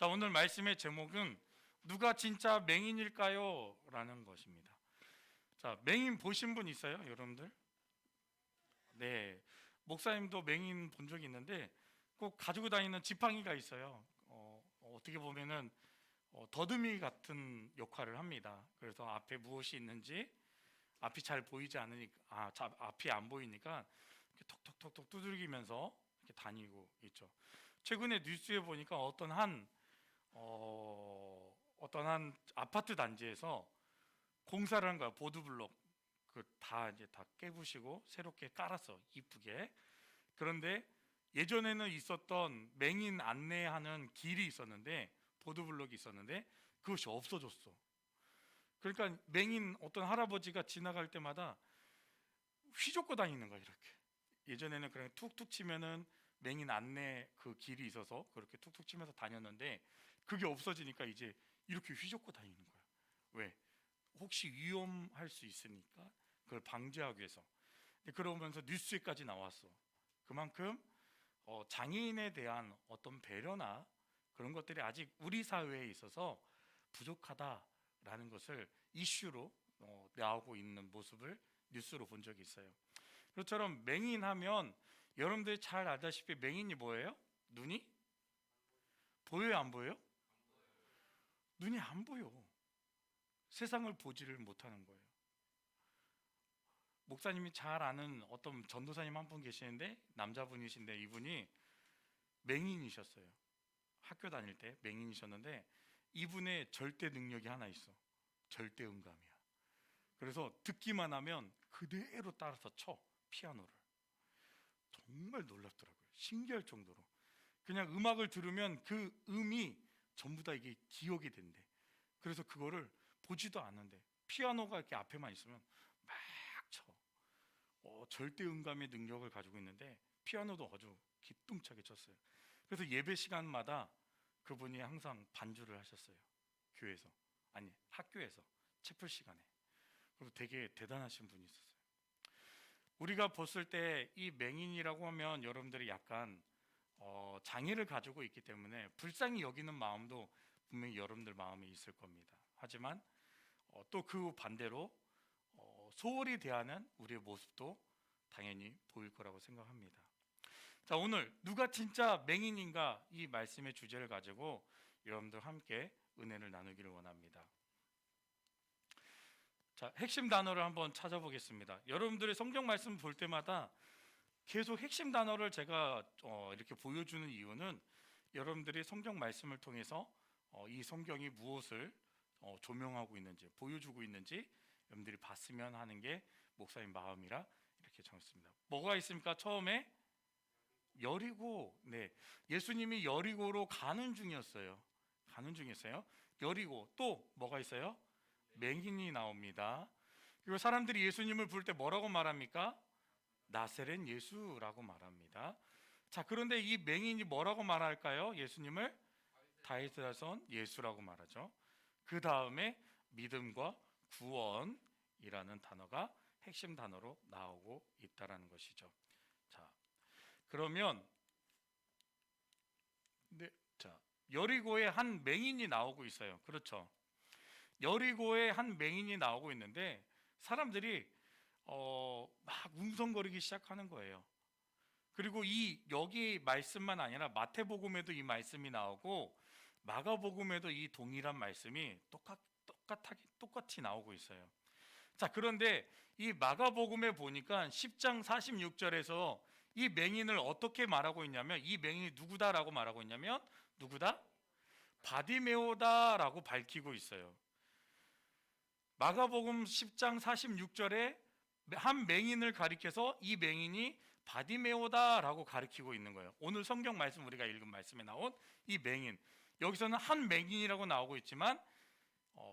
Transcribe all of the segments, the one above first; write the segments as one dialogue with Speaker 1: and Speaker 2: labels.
Speaker 1: 자, 오늘 말씀의 제목은 누가 진짜 맹인일까요? 라는 것입니다. 자, 맹인 보신 분 있어요, 여러분들? 네, 목사님도 맹인 본 적이 있는데 꼭 가지고 다니는 지팡이가 있어요. 어떻게 보면은 더듬이 같은 역할을 합니다. 그래서 앞에 무엇이 있는지 앞이 잘 보이지 않으니까 앞이 안 보이니까 이렇게 톡톡톡톡 두들기면서 이렇게 다니고 있죠. 최근에 뉴스에 보니까 어떤 한 아파트 단지에서 공사를 한 거야. 보드블록 그 다 깨부시고 새롭게 깔았어, 이쁘게. 그런데 예전에는 있었던 맹인 안내하는 길이 있었는데, 보드블록이 있었는데 그것이 없어졌어. 그러니까 맹인 어떤 할아버지가 지나갈 때마다 휘젓고 다니는 거야, 이렇게. 예전에는 그냥 툭툭 치면은 맹인 안내 그 길이 있어서 그렇게 툭툭 치면서 다녔는데, 그게 없어지니까 이제 이렇게 휘젓고 다니는 거야. 왜? 혹시 위험할 수 있으니까 그걸 방지하기 위해서. 그러면서 뉴스에까지 나왔어. 그만큼 장애인에 대한 어떤 배려나 그런 것들이 아직 우리 사회에 있어서 부족하다라는 것을 이슈로 나오고 있는 모습을 뉴스로 본 적이 있어요. 그것처럼 맹인하면 여러분들이 잘 알다시피 맹인이 뭐예요? 눈이 보여요, 안 보여요? 눈이 안 보여. 세상을 보지를 못하는 거예요. 목사님이 잘 아는 어떤 전도사님 한 분 계시는데, 남자분이신데 이분이 맹인이셨어요. 학교 다닐 때 맹인이셨는데 이분의 절대 능력이 하나 있어. 절대 음감이야. 그래서 듣기만 하면 그대로 따라서 쳐, 피아노를. 정말 놀랍더라고요. 신기할 정도로. 그냥 음악을 들으면 그 음이 전부 다 이게 기억이 된대. 그래서 그거를 보지도 않는데 피아노가 이렇게 앞에만 있으면 막 쳐. 절대 음감의 능력을 가지고 있는데 피아노도 아주 기똥차게 쳤어요. 그래서 예배 시간마다 그분이 항상 반주를 하셨어요. 교회에서, 아니 학교에서, 채플 시간에. 그리고 되게 대단하신 분이 있었어요. 우리가 봤을 때 이 맹인이라고 하면 여러분들이 약간 장애를 가지고 있기 때문에 불쌍히 여기는 마음도 분명히 여러분들 마음에 있을 겁니다. 하지만 또 그 반대로 소홀히 대하는 우리의 모습도 당연히 보일 거라고 생각합니다. 자, 오늘 누가 진짜 맹인인가, 이 말씀의 주제를 가지고 여러분들 함께 은혜를 나누기를 원합니다. 자, 핵심 단어를 한번 찾아보겠습니다. 여러분들의 성경 말씀 볼 때마다 계속 핵심 단어를 제가 이렇게 보여주는 이유는 여러분들이 성경 말씀을 통해서 이 성경이 무엇을 조명하고 있는지, 보여주고 있는지 여러분들이 봤으면 하는 게 목사님 마음이라 이렇게 정했습니다. 뭐가 있습니까? 처음에 여리고, 네, 예수님이 여리고로 가는 중이었어요. 여리고, 또 뭐가 있어요? 맹인이 나옵니다. 그리고 사람들이 예수님을 부를 때 뭐라고 말합니까? 나세렛 예수라고 말합니다. 자, 그런데 이 맹인이 뭐라고 말할까요? 예수님을 다윗의 자손 예수라고 말하죠. 그 다음에 믿음과 구원이라는 단어가 핵심 단어로 나오고 있다라는 것이죠. 자, 그러면 여리고에 한 맹인이 나오고 있어요. 그렇죠? 여리고에 한 맹인이 나오고 있는데 사람들이 막 웅성거리기 시작하는 거예요. 그리고 여기 말씀만 아니라 마태복음에도 이 말씀이 나오고 마가복음에도 이 동일한 말씀이 똑같이 나오고 있어요. 자, 그런데 이 마가복음에 보니까 10장 46절에서 이 맹인을 어떻게 말하고 있냐면, 이 맹인이 누구다라고 말하고 있냐면, 누구다? 바디메오다라고 밝히고 있어요. 마가복음 10장 46절에 한 맹인을 가리켜서 이 맹인이 바디메오다라고 가리키고 있는 거예요. 오늘 성경 말씀, 우리가 읽은 말씀에 나온 이 맹인, 여기서는 한 맹인이라고 나오고 있지만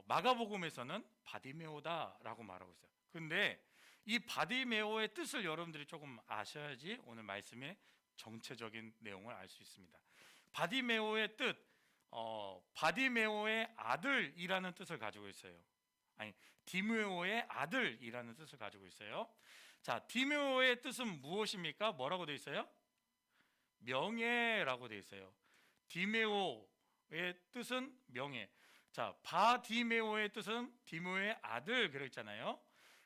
Speaker 1: 마가복음에서는 바디메오다라고 말하고 있어요. 근데 이 바디메오의 뜻을 여러분들이 조금 아셔야지 오늘 말씀의 정체적인 내용을 알 수 있습니다. 바디메오의 뜻, 바디메오의 아들이라는 뜻을 가지고 있어요. 아니, 디메오의 아들이라는 뜻을 가지고 있어요. 자, 디메오의 뜻은 무엇입니까? 뭐라고 되어 있어요? 명예라고 되어 있어요. 디메오, 뜻은 명예. 자, 바디메오의 뜻은 디메오의 아들 그랬잖아요.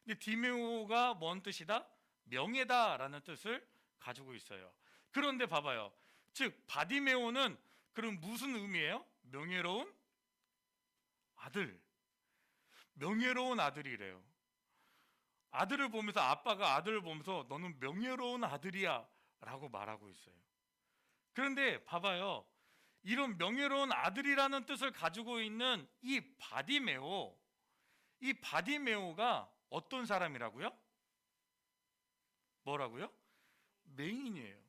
Speaker 1: 근데 디메오가 뭔 뜻이다? 명예다라는 뜻을 가지고 있어요. 그런데 봐봐요. 즉 바디메오는 그럼 무슨 의미예요? 명예로운 아들. 명예로운 아들이래요. 아들을 보면서, 아빠가 아들을 보면서 너는 명예로운 아들이야 라고 말하고 있어요. 그런데 봐봐요. 이런 명예로운 아들이라는 뜻을 가지고 있는 이 바디메오, 이 바디메오가 어떤 사람이라고요? 뭐라고요? 맹인이에요.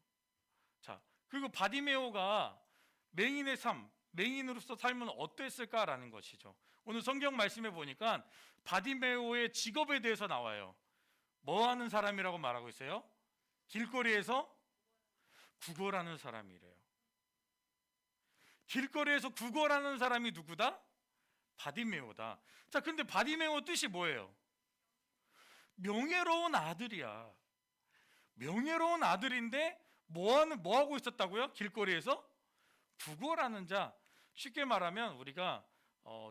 Speaker 1: 자, 그리고 바디메오가 맹인의 삶, 맹인으로서 삶은 어땠을까라는 것이죠. 오늘 성경 말씀에 보니까 바디메오의 직업에 대해서 나와요. 뭐 하는 사람이라고 말하고 있어요? 길거리에서 구걸하는 사람이래요. 길거리에서 구걸하는 사람이 누구다? 바디메오다. 자, 근데 바디메오 뜻이 뭐예요? 명예로운 아들이야. 명예로운 아들인데 뭐 하고 있었다고요? 길거리에서 구걸하는 자. 쉽게 말하면 우리가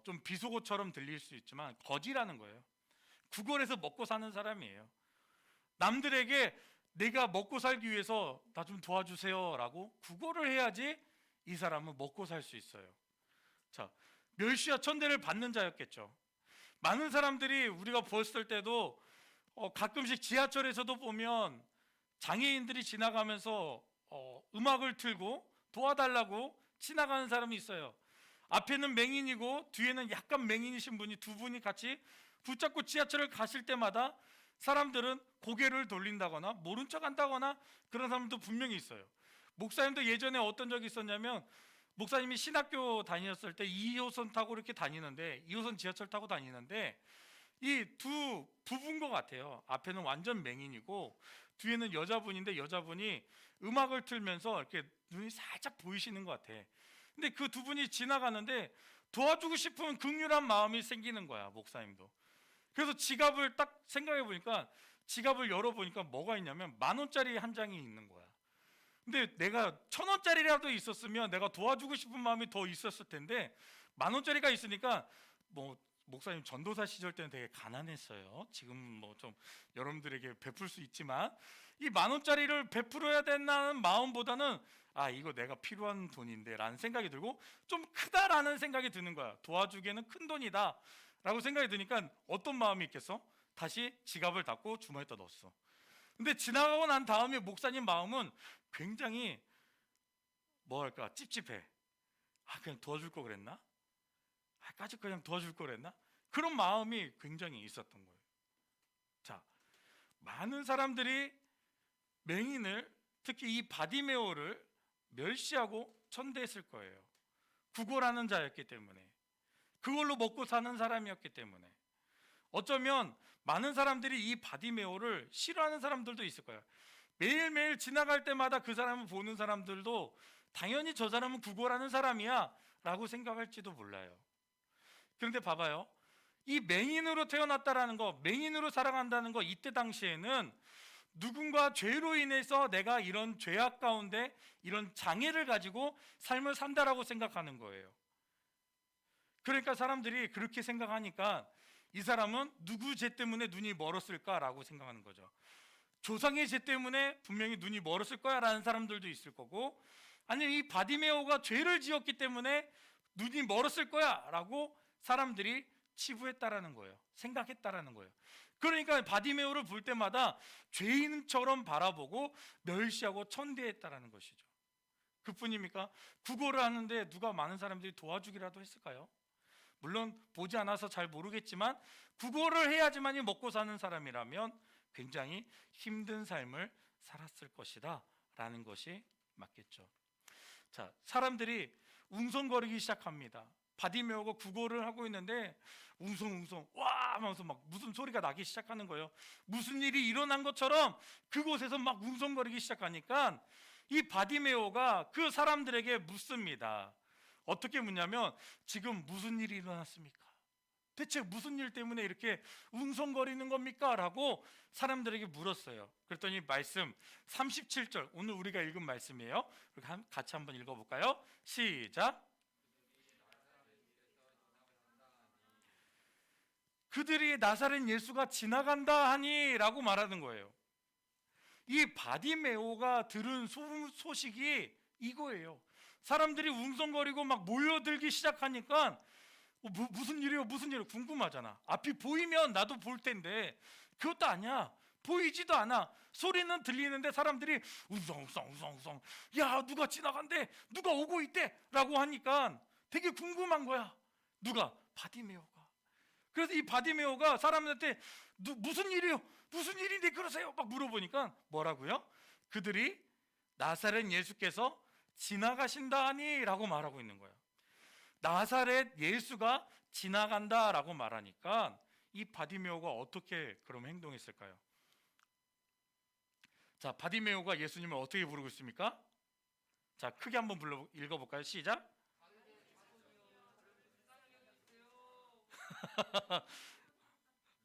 Speaker 1: 좀 비속어처럼 들릴 수 있지만 거지라는 거예요. 구걸해서 먹고 사는 사람이에요. 남들에게 내가 먹고 살기 위해서 나 좀 도와주세요 라고 구걸을 해야지 이 사람은 먹고 살 수 있어요. 자, 멸시와 천대를 받는 자였겠죠. 많은 사람들이 우리가 보았을 때도 가끔씩 지하철에서도 보면 장애인들이 지나가면서 음악을 틀고 도와달라고 지나가는 사람이 있어요. 앞에는 맹인이고 뒤에는 약간 맹인이신 분이 두 분이 같이 붙잡고 지하철을 가실 때마다 사람들은 고개를 돌린다거나 모른 척 한다거나 그런 사람도 분명히 있어요. 목사님도 예전에 어떤 적이 있었냐면, 목사님이 신학교 다녔을 때 2호선 타고 이렇게 다니는데, 2호선 지하철 타고 다니는데 이 두 부부인 것 같아요. 앞에는 완전 맹인이고 뒤에는 여자분인데 여자분이 음악을 틀면서 이렇게 눈이 살짝 보이시는 것 같아. 근데 그 두 분이 지나가는데 도와주고 싶은 극률한 마음이 생기는 거야, 목사님도. 그래서 지갑을 딱 생각해 보니까, 지갑을 열어보니까 뭐가 있냐면 10,000원짜리 한 장이 있는 거야. 근데 내가 1,000원짜리라도 있었으면 내가 도와주고 싶은 마음이 더 있었을 텐데 10,000원짜리가 있으니까, 뭐 목사님 전도사 시절 때는 되게 가난했어요. 지금 뭐 좀 여러분들에게 베풀 수 있지만 이 10,000원짜리를 베풀어야 된다는 마음보다는 이거 내가 필요한 돈인데 라는 생각이 들고, 좀 크다라는 생각이 드는 거야. 도와주기에는 큰 돈이다 라고 생각이 드니까 어떤 마음이 있겠어? 다시 지갑을 닫고 주머니에다 넣었어. 근데 지나가고 난 다음에 목사님 마음은 굉장히 뭐랄까 찝찝해. 그냥 도와줄 거 그랬나? 까짓 그냥 도와줄 거 그랬나? 그런 마음이 굉장히 있었던 거예요. 자, 많은 사람들이 맹인을, 특히 이 바디메오를 멸시하고 천대했을 거예요. 구걸하는 자였기 때문에, 그걸로 먹고 사는 사람이었기 때문에. 어쩌면 많은 사람들이 이 바디메오를 싫어하는 사람들도 있을 거예요. 매일매일 지나갈 때마다 그 사람을 보는 사람들도 당연히 저 사람은 구걸하는 사람이야 라고 생각할지도 몰라요. 그런데 봐봐요. 이 맹인으로 태어났다라는 거, 맹인으로 살아간다는 거, 이때 당시에는 누군가 죄로 인해서 내가 이런 죄악 가운데 이런 장애를 가지고 삶을 산다라고 생각하는 거예요. 그러니까 사람들이 그렇게 생각하니까 이 사람은 누구 죄 때문에 눈이 멀었을까라고 생각하는 거죠. 조상의 죄 때문에 분명히 눈이 멀었을 거야 라는 사람들도 있을 거고, 아니면 이 바디메오가 죄를 지었기 때문에 눈이 멀었을 거야 라고 사람들이 치부했다라는 거예요. 생각했다라는 거예요. 그러니까 바디메오를 볼 때마다 죄인처럼 바라보고 멸시하고 천대했다라는 것이죠. 그뿐입니까? 구걸을 하는데 누가 많은 사람들이 도와주기라도 했을까요? 물론 보지 않아서 잘 모르겠지만 구걸을 해야지만이 먹고 사는 사람이라면 굉장히 힘든 삶을 살았을 것이다 라는 것이 맞겠죠. 자, 사람들이 웅성거리기 시작합니다. 바디메오가 구걸을 하고 있는데 웅성웅성 와 하면서 막 무슨 소리가 나기 시작하는 거예요. 무슨 일이 일어난 것처럼 그곳에서 막 웅성거리기 시작하니까 이 바디메오가 그 사람들에게 묻습니다. 어떻게 묻냐면, 지금 무슨 일이 일어났습니까? 대체 무슨 일 때문에 이렇게 웅성거리는 겁니까? 라고 사람들에게 물었어요. 그랬더니 말씀 37절, 오늘 우리가 읽은 말씀이에요. 같이 한번 읽어볼까요? 시작. 그들이 나사렛 예수가 지나간다 하니 라고 말하는 거예요. 이 바디메오가 들은 소식이 이거예요. 사람들이 웅성거리고 막 모여들기 시작하니까 무슨 일이에요? 무슨 일이에요? 궁금하잖아. 앞이 보이면 나도 볼 텐데 그것도 아니야. 보이지도 않아. 소리는 들리는데 사람들이 우성우성 야 누가 지나간대, 누가 오고 있대 라고 하니까 되게 궁금한 거야. 누가? 바디메오가. 그래서 이 바디메오가 사람들한테 무슨 일이에요? 무슨 일인데 그러세요? 막 물어보니까 뭐라고요? 그들이 나사렛 예수께서 지나가신다 하니 라고 말하고 있는 거예요. 나사렛 예수가 지나간다 라고 말하니까 이 바디메오가 어떻게 그럼 행동했을까요? 자, 바디메오가 예수님을 어떻게 부르고 있습니까? 자, 크게 한번 읽어볼까요? 시작.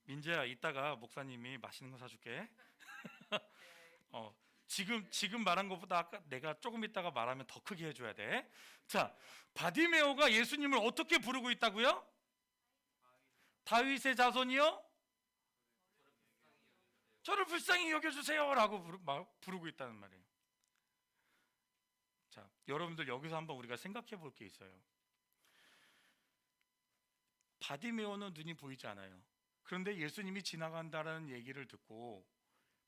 Speaker 1: 민재야, 이따가 목사님이 맛있는 거 사줄게. 지금 말한 것보다 아까 내가 조금 있다가 말하면 더 크게 해줘야 돼. 자, 바디메오가 예수님을 어떻게 부르고 있다고요? 다윗의 자손이요? 저를 불쌍히 여겨주세요 라고 부르고 있다는 말이에요. 자, 여러분들 여기서 한번 우리가 생각해 볼 게 있어요. 바디메오는 눈이 보이지 않아요. 그런데 예수님이 지나간다는 얘기를 듣고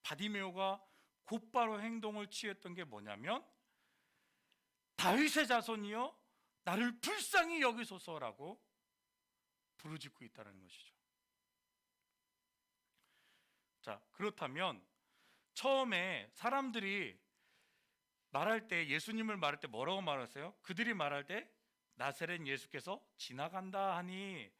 Speaker 1: 바디메오가 곧바로 행동을 취했던 게 뭐냐면 다윗의 자손이여 나를 불쌍히 여기소서라고 부르짖고 있다는 것이죠. 자, 그렇다면 처음에 사람들이 말할 때, 예수님을 말할 때 뭐라고 말했어요? 그들이 말할 때 나사렛 예수께서 지나간다 하니,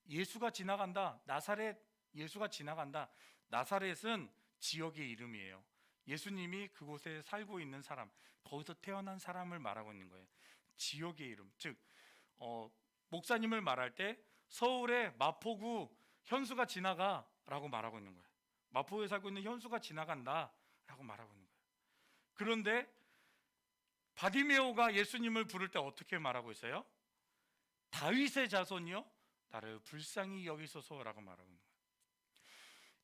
Speaker 1: 예수가 지나간다, 나사렛 예수가 지나간다. 나사렛은 지역의 이름이에요. 예수님이 그곳에 살고 있는 사람, 거기서 태어난 사람을 말하고 있는 거예요. 지역의 이름. 즉 목사님을 말할 때 서울의 마포구 현수가 지나가 라고 말하고 있는 거예요. 마포에 살고 있는 현수가 지나간다 라고 말하고 있는 거예요. 그런데 바디메오가 예수님을 부를 때 어떻게 말하고 있어요? 다윗의 자손이요 나를 불쌍히 여기소서라고 말하고 있는 거예요.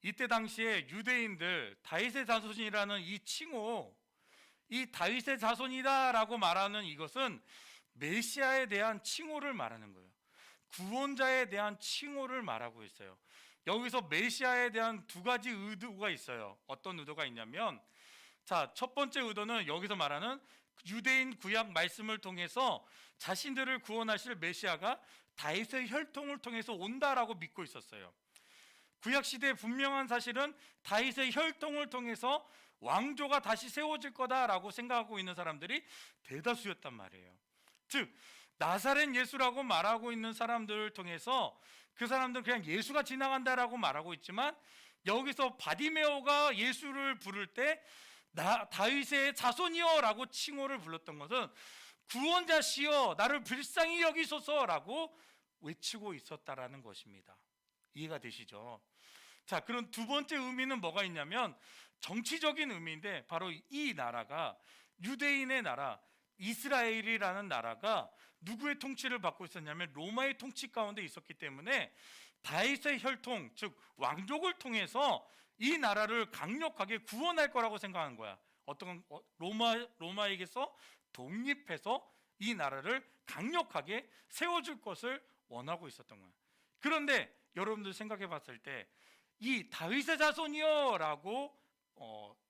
Speaker 1: 이때 당시에 유대인들 다윗의 자손이라는 이 칭호, 이 다윗의 자손이다라고 말하는 이것은 메시아에 대한 칭호를 말하는 거예요. 구원자에 대한 칭호를 말하고 있어요. 여기서 메시아에 대한 두 가지 의도가 있어요. 어떤 의도가 있냐면, 자, 첫 번째 의도는 여기서 말하는 유대인 구약 말씀을 통해서 자신들을 구원하실 메시아가 다윗의 혈통을 통해서 온다라고 믿고 있었어요. 구약 시대의 분명한 사실은 다윗의 혈통을 통해서 왕조가 다시 세워질 거다라고 생각하고 있는 사람들이 대다수였단 말이에요. 즉 나사렛 예수라고 말하고 있는 사람들을 통해서 그 사람들은 그냥 예수가 지나간다라고 말하고 있지만, 여기서 바디메오가 예수를 부를 때 다윗의 자손이여라고 칭호를 불렀던 것은 구원자시여 나를 불쌍히 여기소서라고 외치고 있었다라는 것입니다. 이해가 되시죠? 자, 그럼 두 번째 의미는 뭐가 있냐면 정치적인 의미인데, 바로 이 나라가 유대인의 나라 이스라엘이라는 나라가 누구의 통치를 받고 있었냐면 로마의 통치 가운데 있었기 때문에 다윗의 혈통, 즉 왕족을 통해서 이 나라를 강력하게 구원할 거라고 생각하는 거야. 어떤 로마에게서 독립해서 이 나라를 강력하게 세워줄 것을 원하고 있었던 거야. 그런데 여러분들 생각해 봤을 때 이 다윗의 자손이여라고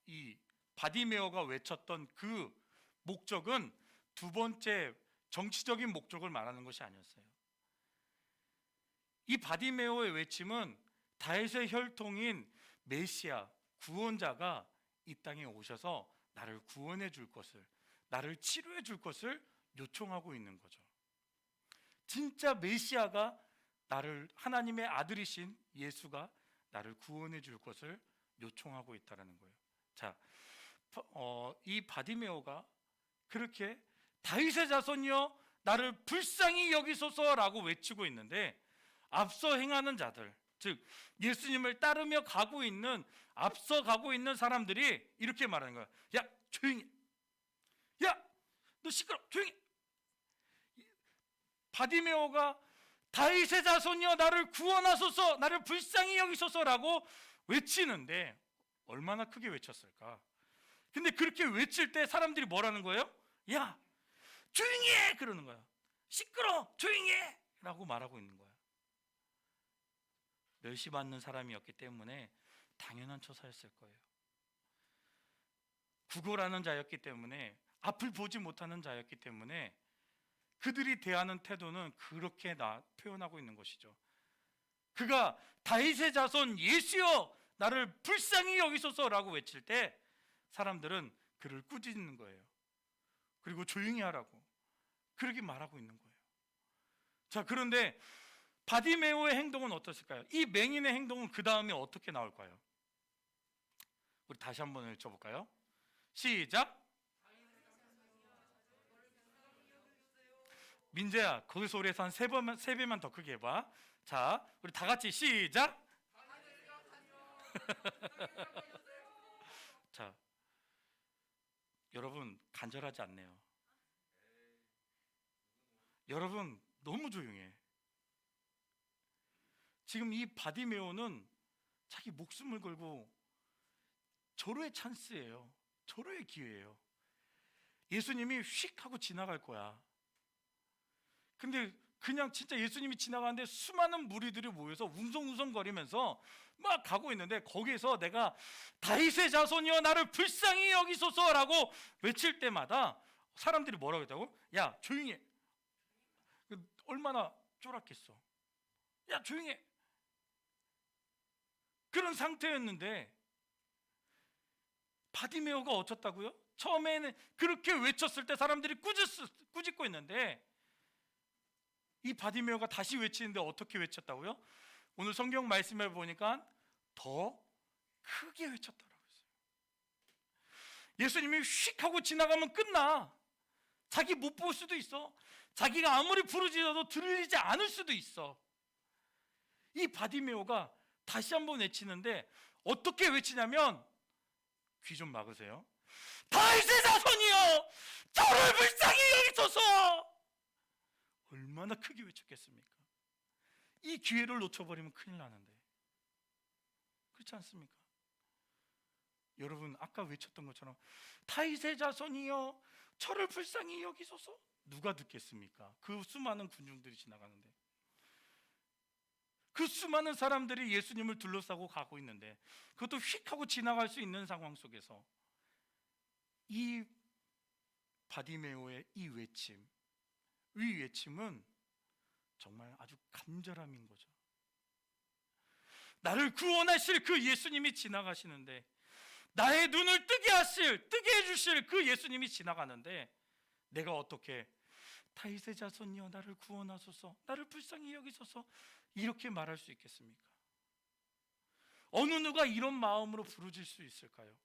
Speaker 1: 이 바디메오가 외쳤던 그 목적은 두 번째 정치적인 목적을 말하는 것이 아니었어요. 이 바디메오의 외침은 다윗의 혈통인 메시아 구원자가 이 땅에 오셔서 나를 구원해 줄 것을, 나를 치료해 줄 것을 요청하고 있는 거죠. 진짜 메시아가 나를, 하나님의 아들이신 예수가 나를 구원해 줄 것을 요청하고 있다는 거예요. 자, 이 바디메오가 그렇게 다윗의 자손이여 나를 불쌍히 여기소서라고 외치고 있는데, 앞서 행하는 자들, 즉 예수님을 따르며 가고 있는, 앞서 가고 있는 사람들이 이렇게 말하는 거야. 야, 조용히 해. 야, 너 시끄러, 조용히 해. 바디메오가 다윗의 자손이여 나를 구원하소서, 나를 불쌍히 여기소서라고 외치는데 얼마나 크게 외쳤을까? 근데 그렇게 외칠 때 사람들이 뭐라는 거예요? 야, 조용히 해! 그러는 거야. 시끄러! 조용히 해! 라고 말하고 있는 거야. 멸시받는 사람이었기 때문에 당연한 처사였을 거예요. 구걸하는 자였기 때문에, 앞을 보지 못하는 자였기 때문에 그들이 대하는 태도는 그렇게 표현하고 있는 것이죠. 그가 다윗의 자손 예수여 나를 불쌍히 여기소서라고 외칠 때 사람들은 그를 꾸짖는 거예요. 그리고 조용히 하라고 그렇게 말하고 있는 거예요. 자, 그런데 바디메오의 행동은 어떻을까요? 이 맹인의 행동은 그 다음에 어떻게 나올까요? 우리 다시 한번 외쳐볼까요? 시작. 민재야, 거기 소리에서 한 3배만 더 크게 해봐. 자, 우리 다 같이 시작. 자, 여러분 간절하지 않네요. 여러분 너무 조용해. 지금 이 바디메오는 자기 목숨을 걸고 절호의 찬스예요. 절호의 기회예요. 예수님이 휙 하고 지나갈 거야. 근데 그냥 진짜 예수님이 지나가는데 수많은 무리들이 모여서 웅성웅성거리면서 막 가고 있는데 거기에서 내가 다윗의 자손이여 나를 불쌍히 여기소서라고 외칠 때마다 사람들이 뭐라고 했다고? 야, 조용히 해. 얼마나 쫄았겠어. 야, 조용히 해. 그런 상태였는데 바디메오가 어쩌다고요? 처음에는 그렇게 외쳤을 때 사람들이 꾸짖고 있는데 이 바디메오가 다시 외치는데 어떻게 외쳤다고요? 오늘 성경 말씀에 보니까 더 크게 외쳤더라고요. 예수님이 휙 하고 지나가면 끝나. 자기 못 볼 수도 있어. 자기가 아무리 부르짖어도 들리지 않을 수도 있어. 이 바디메오가 다시 한번 외치는데 어떻게 외치냐면, 귀 좀 막으세요. 다윗의 자손이여 저를 불쌍히 여기소서. 얼마나 크게 외쳤겠습니까? 이 기회를 놓쳐버리면 큰일 나는데, 그렇지 않습니까? 여러분 아까 외쳤던 것처럼 다윗의 자손이여 저를 불쌍히 여기소서, 누가 듣겠습니까? 그 수많은 군중들이 지나가는데, 그 수많은 사람들이 예수님을 둘러싸고 가고 있는데, 그것도 휙 하고 지나갈 수 있는 상황 속에서 이 바디메오의 이 외침은 정말 아주 간절함인 거죠. 나를 구원하실 그 예수님이 지나가시는데, 나의 눈을 뜨게 해주실 그 예수님이 지나가는데, 내가 어떻게 다윗의 자손이여 나를 구원하소서, 나를 불쌍히 여기소서 이렇게 말할 수 있겠습니까? 어느 누가 이런 마음으로 부르질 수 있을까요?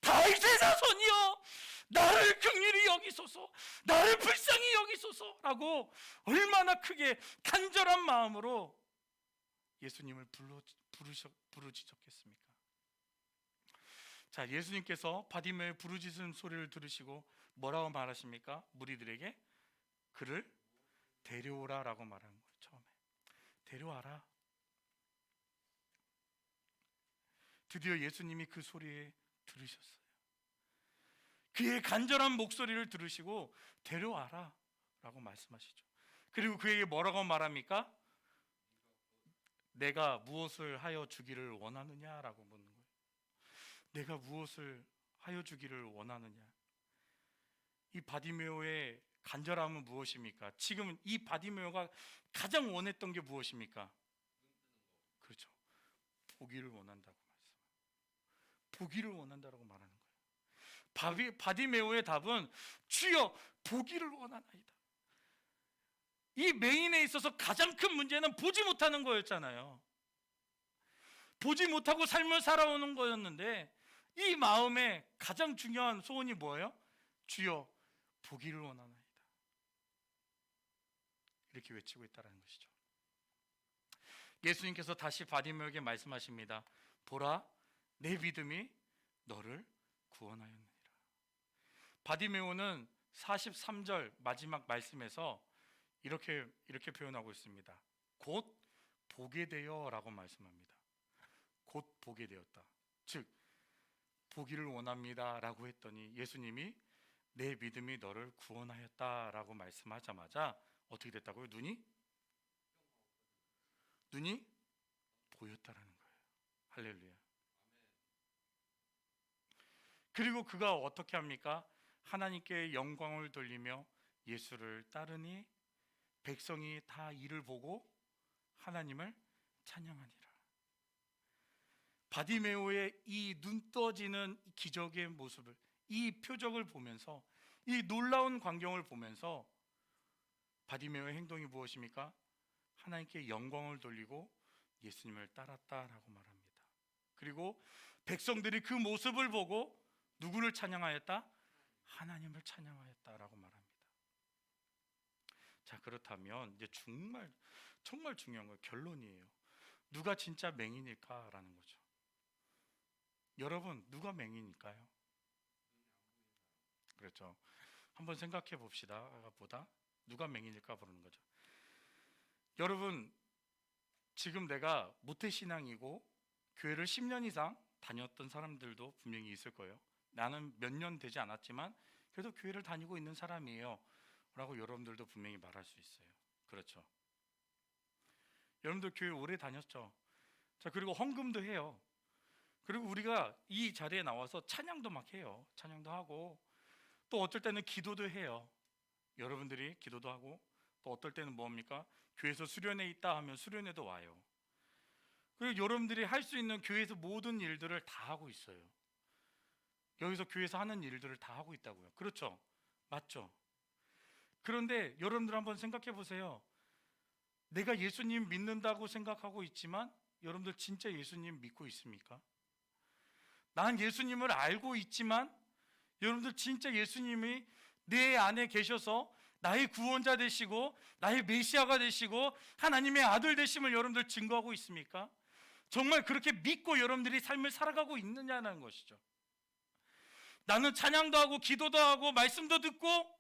Speaker 1: 다윗의 자손이여 나를 긍휼히 여기소서, 나를 불쌍히 여기소서라고 얼마나 크게 간절한 마음으로 예수님을 부르짖었겠습니까? 자, 예수님께서 바디메오의 부르짖은 소리를 들으시고 뭐라고 말하십니까? 무리들에게 그를 데려오라라고 말하는 거예요. 처음에 데려와라. 드디어 예수님이 그 소리에 들으셨어요. 그의 간절한 목소리를 들으시고 데려와라 라고 말씀하시죠. 그리고 그에게 뭐라고 말합니까? 내가 무엇을 하여 주기를 원하느냐라고 묻는 거예요. 내가 무엇을 하여 주기를 원하느냐. 이 바디메오의 간절함은 무엇입니까? 지금 이 바디메오가 가장 원했던 게 무엇입니까? 그렇죠. 보기를 원한다고 보기를 원한다고 말하는 거예요. 바디메오의 답은 주여 보기를 원하나이다. 이 맹인에 있어서 가장 큰 문제는 보지 못하는 거였잖아요. 보지 못하고 삶을 살아오는 거였는데, 이 마음의 가장 중요한 소원이 뭐예요? 주여 보기를 원하나이다. 이렇게 외치고 있다는 것이죠. 예수님께서 다시 바디메오에게 말씀하십니다. 보라, 내 믿음이 너를 구원하였느니라. 바디메오는 43절 마지막 말씀에서 이렇게 표현하고 있습니다. 곧 보게 되어라고 말씀합니다. 곧 보게 되었다. 즉 보기를 원합니다라고 했더니 예수님이 내 믿음이 너를 구원하였다라고 말씀하자마자 어떻게 됐다고요? 눈이 보였다라는 거예요. 할렐루야. 그리고 그가 어떻게 합니까? 하나님께 영광을 돌리며 예수를 따르니 백성이 다 이를 보고 하나님을 찬양하니라. 바디메오의 이 눈 떠지는 기적의 모습을, 이 표적을 보면서, 이 놀라운 광경을 보면서 바디메오의 행동이 무엇입니까? 하나님께 영광을 돌리고 예수님을 따랐다라고 말합니다. 그리고 백성들이 그 모습을 보고 누구를 찬양하였다? 하나님을 찬양하였다라고 말합니다. 자, 그렇다면 이제 정말 중요한 거 결론이에요. 누가 진짜 맹인일까라는 거죠. 여러분, 누가 맹인일까요? 그렇죠. 한번 생각해 봅시다. 누가 맹인일까 보는 거죠. 여러분, 지금 내가 모태신앙이고 교회를 10년 이상 다녔던 사람들도 분명히 있을 거예요. 나는 몇 년 되지 않았지만 그래도 교회를 다니고 있는 사람이에요 라고 여러분들도 분명히 말할 수 있어요. 그렇죠. 여러분들 교회 오래 다녔죠. 자, 그리고 헌금도 해요. 그리고 우리가 이 자리에 나와서 찬양도 막 해요. 찬양도 하고 또 어떨 때는 기도도 해요. 여러분들이 기도도 하고 또 어떨 때는 뭡니까? 교회에서 수련회 있다 하면 수련회도 와요. 그리고 여러분들이 할 수 있는 교회에서 모든 일들을 다 하고 있어요. 여기서 교회에서 하는 일들을 다 하고 있다고요. 그렇죠? 맞죠? 그런데 여러분들 한번 생각해 보세요. 내가 예수님 믿는다고 생각하고 있지만 여러분들 진짜 예수님 믿고 있습니까? 난 예수님을 알고 있지만 여러분들 진짜 예수님이 내 안에 계셔서 나의 구원자 되시고 나의 메시아가 되시고 하나님의 아들 되심을 여러분들 증거하고 있습니까? 정말 그렇게 믿고 여러분들이 삶을 살아가고 있느냐는 것이죠. 나는 찬양도 하고 기도도 하고 말씀도 듣고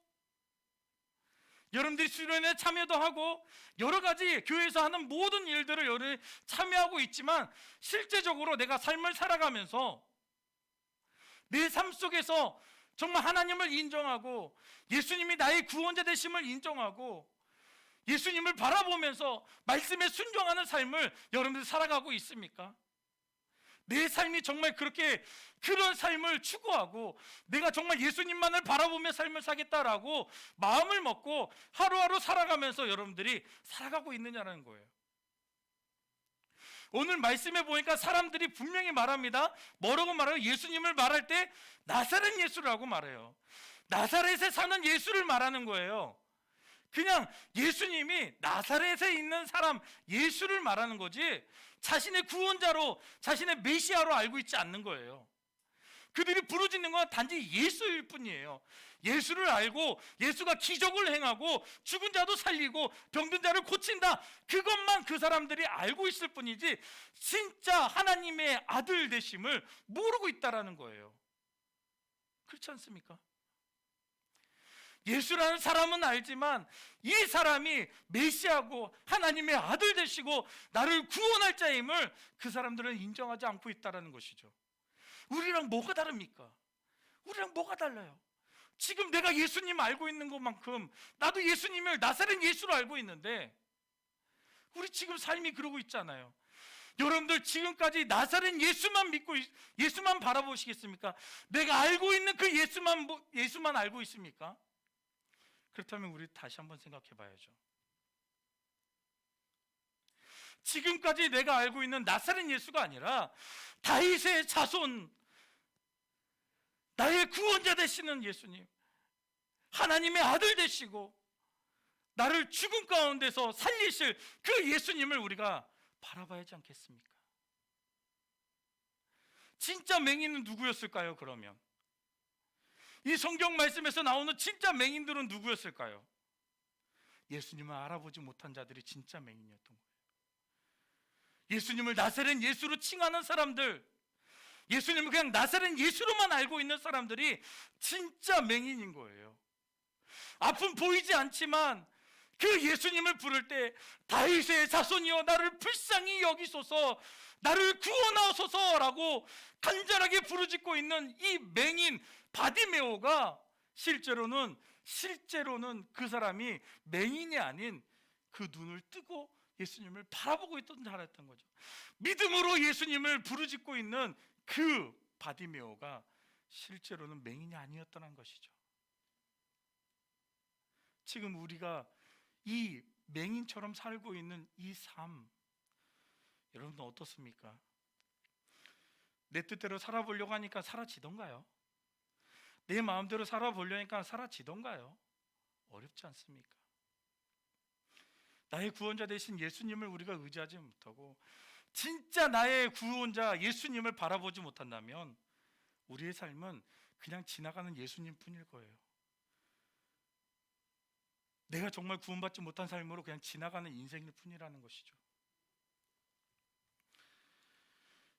Speaker 1: 여러분들이 수련회 참여도 하고 여러 가지 교회에서 하는 모든 일들을 여러분이 참여하고 있지만 실제적으로 내가 삶을 살아가면서 내 삶 속에서 정말 하나님을 인정하고 예수님이 나의 구원자 되심을 인정하고 예수님을 바라보면서 말씀에 순종하는 삶을 여러분들 살아가고 있습니까? 내 삶이 정말 그런 삶을 추구하고 내가 정말 예수님만을 바라보며 삶을 사겠다라고 마음을 먹고 하루하루 살아가면서 여러분들이 살아가고 있느냐는 거예요. 오늘 말씀해 보니까 사람들이 분명히 말합니다. 뭐라고 말해요? 예수님을 말할 때 나사렛 예수라고 말해요. 나사렛에 사는 예수를 말하는 거예요. 그냥 예수님이 나사렛에 있는 사람 예수를 말하는 거지 자신의 구원자로 자신의 메시아로 알고 있지 않는 거예요. 그들이 부르짖는 건 단지 예수일 뿐이에요. 예수를 알고 예수가 기적을 행하고 죽은 자도 살리고 병든 자를 고친다, 그것만 그 사람들이 알고 있을 뿐이지 진짜 하나님의 아들 되심을 모르고 있다라는 거예요. 그렇지 않습니까? 예수라는 사람은 알지만 이 사람이 메시아고 하나님의 아들 되시고 나를 구원할 자임을 그 사람들은 인정하지 않고 있다는 것이죠. 우리랑 뭐가 다릅니까? 우리랑 뭐가 달라요? 지금 내가 예수님 알고 있는 것만큼 나도 예수님을 나사렛 예수로 알고 있는데 우리 지금 삶이 그러고 있잖아요. 여러분들 지금까지 나사렛 예수만 믿고 예수만 바라보시겠습니까? 내가 알고 있는 그 예수만 알고 있습니까? 그렇다면 우리 다시 한번 생각해 봐야죠. 지금까지 내가 알고 있는 나사렛 예수가 아니라 다윗의 자손, 나의 구원자 되시는 예수님, 하나님의 아들 되시고 나를 죽음 가운데서 살리실 그 예수님을 우리가 바라봐야 하지 않겠습니까? 진짜 맹인은 누구였을까요? 그러면 이 성경 말씀에서 나오는 진짜 맹인들은 누구였을까요? 예수님을 알아보지 못한 자들이 진짜 맹인이었던 거예요. 예수님을 나사렛 예수로 칭하는 사람들, 예수님을 그냥 나사렛 예수로만 알고 있는 사람들이 진짜 맹인인 거예요. 앞은 보이지 않지만 그 예수님을 부를 때 다윗의 자손이여 나를 불쌍히 여기소서, 나를 구원하소서라고 간절하게 부르짖고 있는 이 맹인 바디메오가 실제로는 그 사람이 맹인이 아닌 그 눈을 뜨고 예수님을 바라보고 있던 자였던 거죠. 믿음으로 예수님을 부르짖고 있는 그 바디메오가 실제로는 맹인이 아니었다는 것이죠. 지금 우리가 이 맹인처럼 살고 있는 이 삶, 여러분은 어떻습니까? 내 뜻대로 살아보려고 하니까 사라지던가요? 내 마음대로 살아보려니까 사라지던가요? 어렵지 않습니까? 나의 구원자 되신 예수님을 우리가 의지하지 못하고 진짜 나의 구원자 예수님을 바라보지 못한다면 우리의 삶은 그냥 지나가는 예수님 뿐일 거예요. 내가 정말 구원받지 못한 삶으로 그냥 지나가는 인생일 뿐이라는 것이죠.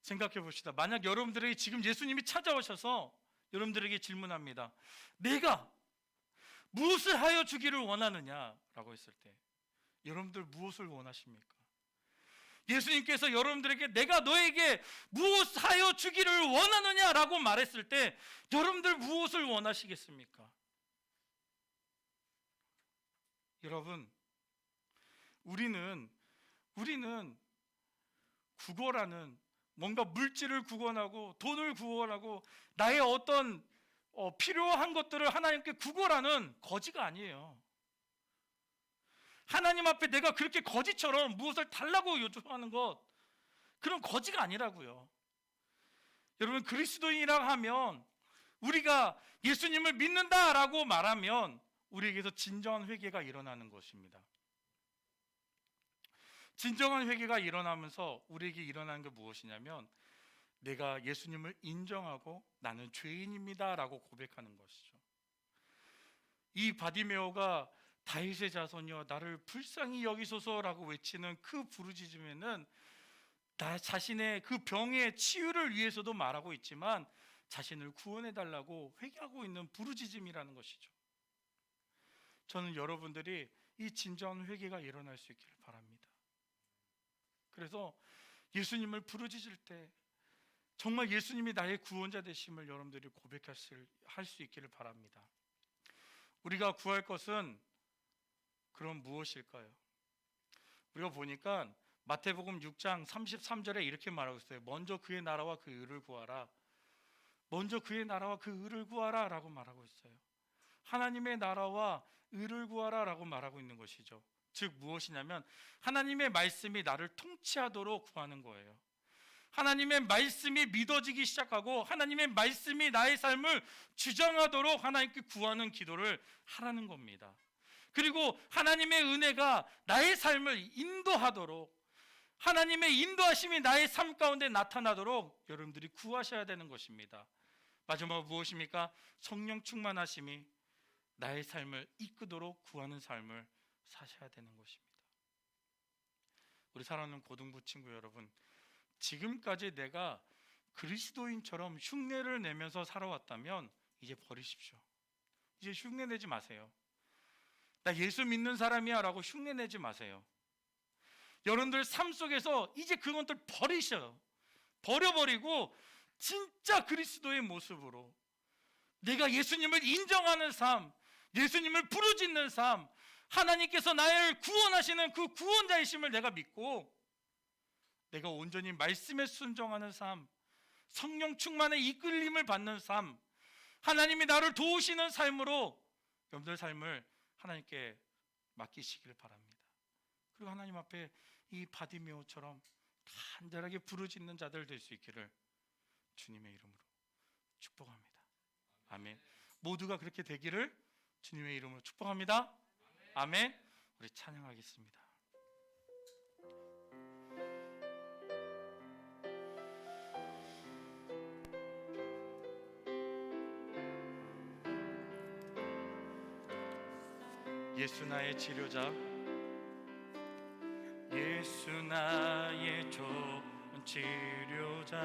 Speaker 1: 생각해 봅시다. 만약 여러분들에게 지금 예수님이 찾아오셔서 여러분들에게 질문합니다. 내가 무엇을 하여 주기를 원하느냐라고 했을 때 여러분들 무엇을 원하십니까? 예수님께서 여러분들에게 내가 너에게 무엇하여 주기를 원하느냐라고 말했을 때 여러분들 무엇을 원하시겠습니까? 여러분, 우리는 구걸하는, 뭔가 물질을 구원하고 돈을 구원하고 나의 어떤 필요한 것들을 하나님께 구걸하는 거지가 아니에요. 하나님 앞에 내가 그렇게 거지처럼 무엇을 달라고 요청하는 것, 그런 거지가 아니라고요. 여러분, 그리스도인이라 하면, 우리가 예수님을 믿는다라고 말하면 우리에게서 진정한 회개가 일어나는 것입니다. 진정한 회개가 일어나면서 우리에게 일어나는 게 무엇이냐면 내가 예수님을 인정하고 나는 죄인입니다 라고 고백하는 것이죠. 이 바디메오가 다윗의 자손이여 나를 불쌍히 여기소서라고 외치는 그 부르짖음에는 나 자신의 그 병의 치유를 위해서도 말하고 있지만 자신을 구원해달라고 회개하고 있는 부르짖음이라는 것이죠. 저는 여러분들이 이 진정한 회개가 일어날 수 있기를 바랍니다. 그래서 예수님을 부르짖을 때 정말 예수님이 나의 구원자 되심을 여러분들이 고백할 수 있기를 바랍니다. 우리가 구할 것은 그럼 무엇일까요? 우리가 보니까 마태복음 6장 33절에 이렇게 말하고 있어요. 먼저 그의 나라와 그 의를 구하라. 먼저 그의 나라와 그 의를 구하라 라고 말하고 있어요. 하나님의 나라와 의를 구하라 라고 말하고 있는 것이죠. 즉 무엇이냐면 하나님의 말씀이 나를 통치하도록 구하는 거예요. 하나님의 말씀이 믿어지기 시작하고 하나님의 말씀이 나의 삶을 주장하도록 하나님께 구하는 기도를 하라는 겁니다. 그리고 하나님의 은혜가 나의 삶을 인도하도록, 하나님의 인도하심이 나의 삶 가운데 나타나도록 여러분들이 구하셔야 되는 것입니다. 마지막으로 무엇입니까? 성령 충만하심이 나의 삶을 이끄도록 구하는 삶을 사셔야 되는 것입니다. 우리 사랑하는 고등부 친구 여러분, 지금까지 내가 그리스도인처럼 흉내를 내면서 살아왔다면 이제 버리십시오. 이제 흉내 내지 마세요. 나 예수 믿는 사람이야 라고 흉내 내지 마세요. 여러분들 삶 속에서 이제 그것들 버리셔요. 버려버리고 진짜 그리스도의 모습으로 내가 예수님을 인정하는 삶, 예수님을 부르짖는 삶, 하나님께서 나를 구원하시는 그 구원자이심을 내가 믿고 내가 온전히 말씀에 순종하는 삶, 성령 충만의 이끌림을 받는 삶, 하나님이 나를 도우시는 삶으로 여러분들 삶을 하나님께 맡기시기를 바랍니다. 그리고 하나님 앞에 이 바디메오처럼 간절하게 부르짖는 자들 될 수 있기를 주님의 이름으로 축복합니다. 아멘. 모두가 그렇게 되기를 주님의 이름으로 축복합니다. 아멘. 우리 찬양하겠습니다. 예수 나의 치료자, 예수 나의 좋은 치료자,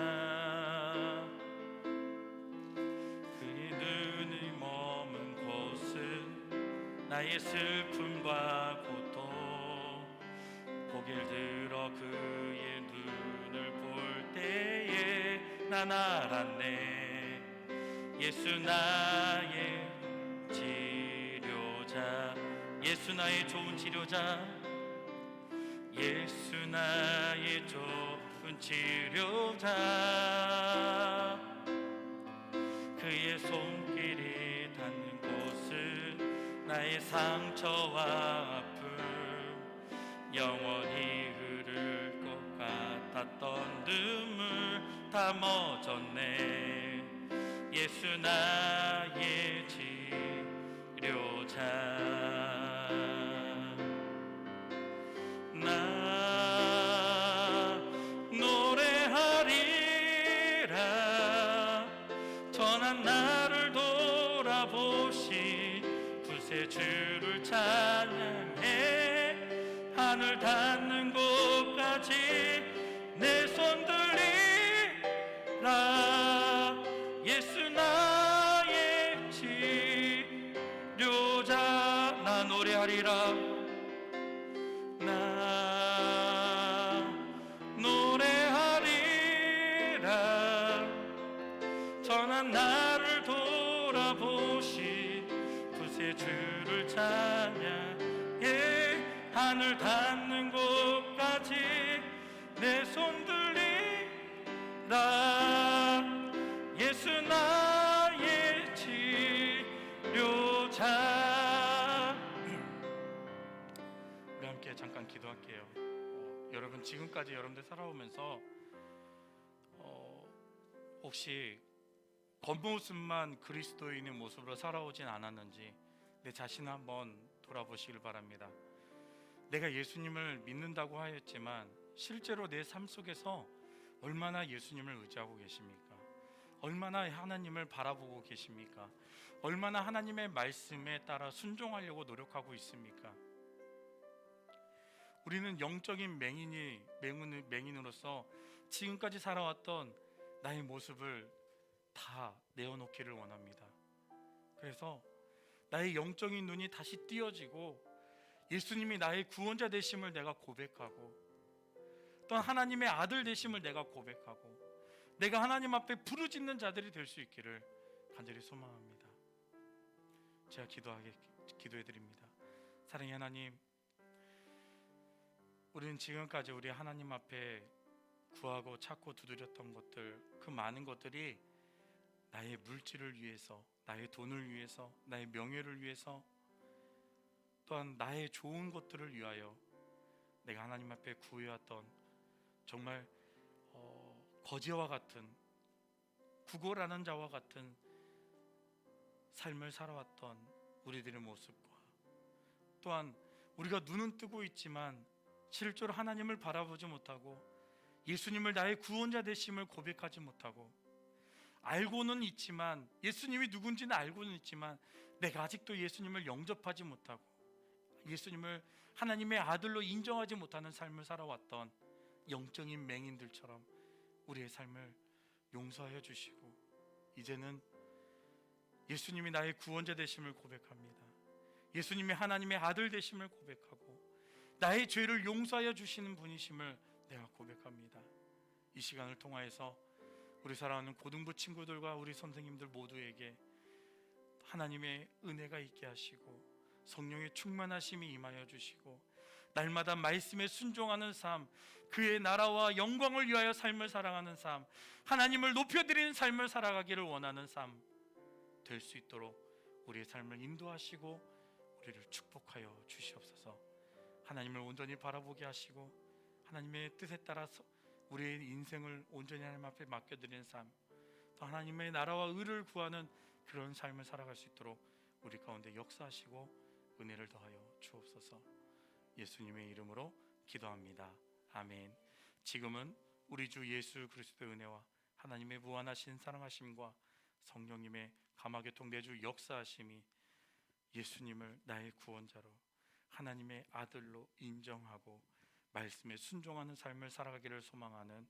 Speaker 1: 그의 눈이 머문 곳은 나의 슬픔과 고통 난 알았네. 예수 나의 치료자, 예수 나의 좋은 치료자, 예수 나의 좋은 치료자. 그의 손길이 닿는 곳은 나의 상처와 아픔, 영원히 흐를 것 같았던 눈물 다 멎었네. 예수 나의 치료자. 나 노래하리라. 전한 나를 돌아보신 구세주를 찬양해. 하늘 닿는 곳까지 내 손 들리라. 예수 나의 치료자. 나 노래하리라. 나 노래하리라. 전한 나를 돌아보신 구세주를 찬양해. 하늘 닿는 곳까지 내 손 들리라. 예수 나의 치료자. 우리 함께 잠깐 기도할게요. 여러분 지금까지 여러분들 살아오면서 혹시 겉모습만 그리스도인의 모습으로 살아오진 않았는지 내 자신을 한번 돌아보시길 바랍니다. 내가 예수님을 믿는다고 하였지만 실제로 내 삶 속에서 얼마나 예수님을 의지하고 계십니까? 얼마나 하나님을 바라보고 계십니까? 얼마나 하나님의 말씀에 따라 순종하려고 노력하고 있습니까? 우리는 영적인 맹인으로서 지금까지 살아왔던 나의 모습을 다 내어놓기를 원합니다. 그래서 나의 영적인 눈이 다시 띄어지고 예수님이 나의 구원자 되심을 내가 고백하고, 또 하나님의 아들 되심을 내가 고백하고, 내가 하나님 앞에 부르짖는 자들이 될 수 있기를 간절히 소망합니다. 제가 기도해 드립니다. 사랑의 하나님, 우리는 지금까지 우리 하나님 앞에 구하고 찾고 두드렸던 것들, 그 많은 것들이 나의 물질을 위해서, 나의 돈을 위해서, 나의 명예를 위해서, 또한 나의 좋은 것들을 위하여 내가 하나님 앞에 구해왔던 정말 거지와 같은, 구걸하는 자와 같은 삶을 살아왔던 우리들의 모습과, 또한 우리가 눈은 뜨고 있지만 실제로 하나님을 바라보지 못하고 예수님을 나의 구원자 되심을 고백하지 못하고, 알고는 있지만, 예수님이 누군지는 알고는 있지만 내가 아직도 예수님을 영접하지 못하고 예수님을 하나님의 아들로 인정하지 못하는 삶을 살아왔던 영적인 맹인들처럼 우리의 삶을 용서하여 주시고, 이제는 예수님이 나의 구원자 되심을 고백합니다. 예수님이 하나님의 아들 되심을 고백하고 나의 죄를 용서하여 주시는 분이심을 내가 고백합니다. 이 시간을 통하여서 우리 사랑하는 고등부 친구들과 우리 선생님들 모두에게 하나님의 은혜가 있게 하시고 성령의 충만하심이 임하여 주시고, 날마다 말씀에 순종하는 삶, 그의 나라와 영광을 위하여 삶을 살아가는 삶, 하나님을 높여드리는 삶을 살아가기를 원하는 삶 될 수 있도록 우리의 삶을 인도하시고 우리를 축복하여 주시옵소서. 하나님을 온전히 바라보게 하시고 하나님의 뜻에 따라서 우리의 인생을 온전히 하나님 앞에 맡겨드리는 삶, 또 하나님의 나라와 의를 구하는 그런 삶을 살아갈 수 있도록 우리 가운데 역사하시고 은혜를 더하여 주옵소서. 예수님의 이름으로 기도합니다. 아멘. 지금은 우리 주 예수 그리스도의 은혜와 하나님의 무한하신 사랑하심과 성령님의 감화교통 내주 역사하심이 예수님을 나의 구원자로 하나님의 아들로 인정하고 말씀에 순종하는 삶을 살아가기를 소망하는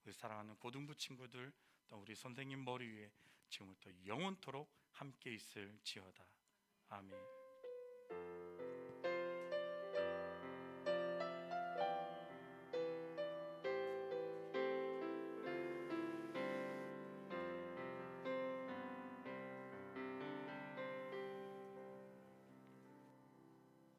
Speaker 1: 우리 사랑하는 고등부 친구들, 또 우리 선생님 머리 위에 지금부터 영원토록 함께 있을지어다. 아멘.